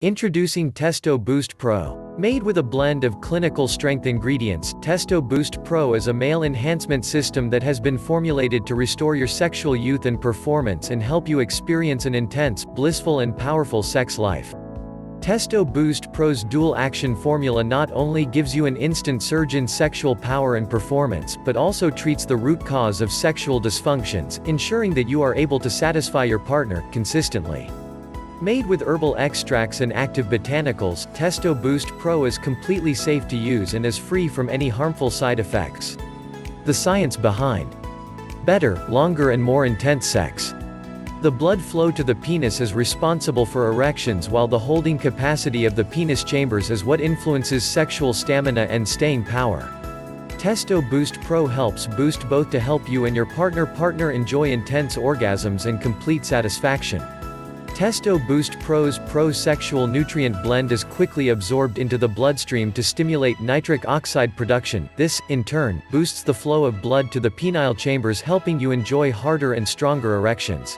Introducing Testo Boost Pro. Made with a blend of clinical strength ingredients, Testo Boost Pro is a male enhancement system that has been formulated to restore your sexual youth and performance and help you experience an intense, blissful and powerful sex life. Testo Boost Pro's dual-action formula not only gives you an instant surge in sexual power and performance, but also treats the root cause of sexual dysfunctions, ensuring that you are able to satisfy your partner consistently. Made with herbal extracts and active botanicals, Testo Boost Pro is completely safe to use and is free from any harmful side effects. The science behind better, longer and more intense sex. The blood flow to the penis is responsible for erections, while the holding capacity of the penis chambers is what influences sexual stamina and staying power. Testo Boost Pro helps boost both to help you and your partner enjoy intense orgasms and complete satisfaction. Testo Boost Pro's pro-sexual nutrient blend is quickly absorbed into the bloodstream to stimulate nitric oxide production. This, in turn, boosts the flow of blood to the penile chambers, helping you enjoy harder and stronger erections.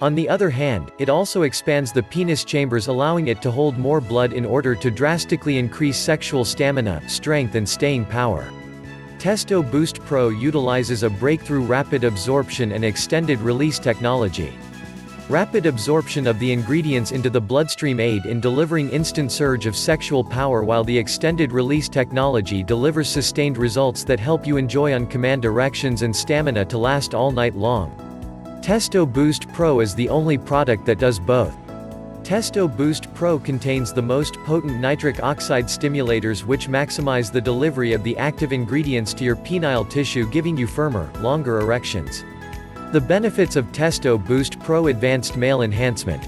On the other hand, it also expands the penis chambers, allowing it to hold more blood in order to drastically increase sexual stamina, strength and staying power. Testo Boost Pro utilizes a breakthrough rapid absorption and extended release technology. Rapid absorption of the ingredients into the bloodstream aid in delivering instant surge of sexual power, while the extended release technology delivers sustained results that help you enjoy on-command erections and stamina to last all night long. Testo Boost Pro is the only product that does both. Testo Boost Pro contains the most potent nitric oxide stimulators, which maximize the delivery of the active ingredients to your penile tissue, giving you firmer, longer erections. The benefits of Testo Boost Pro Advanced Male Enhancement.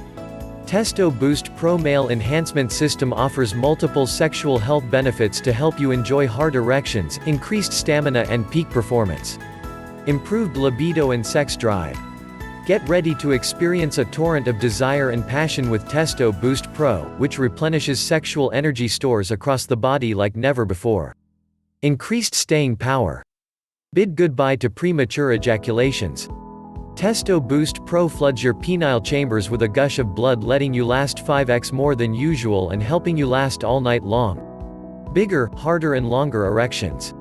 Testo Boost Pro Male Enhancement System offers multiple sexual health benefits to help you enjoy hard erections, increased stamina and peak performance. Improved libido and sex drive. Get ready to experience a torrent of desire and passion with Testo Boost Pro, which replenishes sexual energy stores across the body like never before. Increased staying power. Bid goodbye to premature ejaculations. Testo Boost Pro floods your penile chambers with a gush of blood, letting you last 5x more than usual and helping you last all night long. Bigger, harder and longer erections.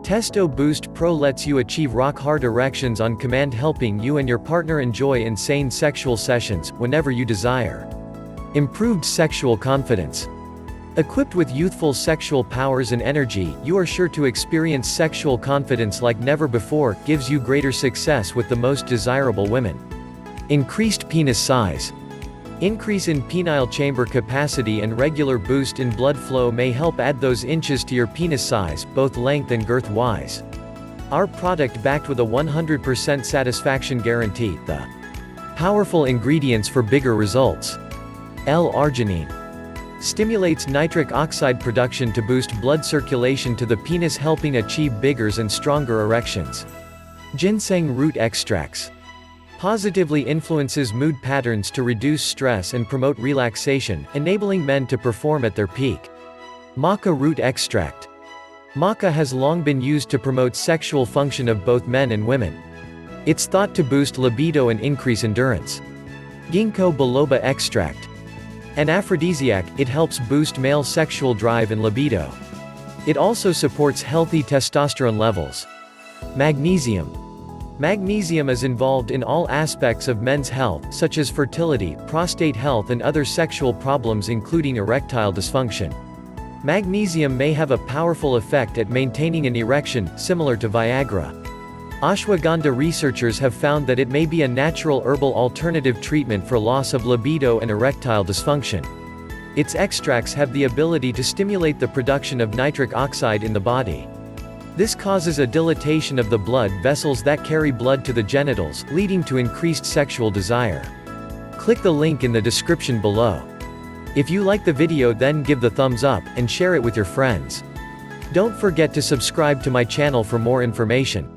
Testo Boost Pro lets you achieve rock-hard erections on command, helping you and your partner enjoy insane sexual sessions, whenever you desire. Improved sexual confidence. Equipped with youthful sexual powers and energy, you are sure to experience sexual confidence like never before, gives you greater success with the most desirable women. Increased penis size. Increase in penile chamber capacity and regular boost in blood flow may help add those inches to your penis size, both length and girth-wise. Our product, backed with a 100% satisfaction guarantee. The powerful ingredients for bigger results. L-arginine. Stimulates nitric oxide production to boost blood circulation to the penis, helping achieve bigger and stronger erections. Ginseng root extracts. Positively influences mood patterns to reduce stress and promote relaxation, enabling men to perform at their peak. Maca root extract. Maca has long been used to promote sexual function of both men and women. It's thought to boost libido and increase endurance. Ginkgo biloba extract. An aphrodisiac, it helps boost male sexual drive and libido. It also supports healthy testosterone levels. Magnesium. Magnesium is involved in all aspects of men's health, such as fertility, prostate health and other sexual problems including erectile dysfunction. Magnesium may have a powerful effect at maintaining an erection, similar to Viagra. Ashwagandha researchers have found that it may be a natural herbal alternative treatment for loss of libido and erectile dysfunction. Its extracts have the ability to stimulate the production of nitric oxide in the body. This causes a dilatation of the blood vessels that carry blood to the genitals, leading to increased sexual desire. Click the link in the description below. If you like the video, then give the thumbs up, and share it with your friends. Don't forget to subscribe to my channel for more information.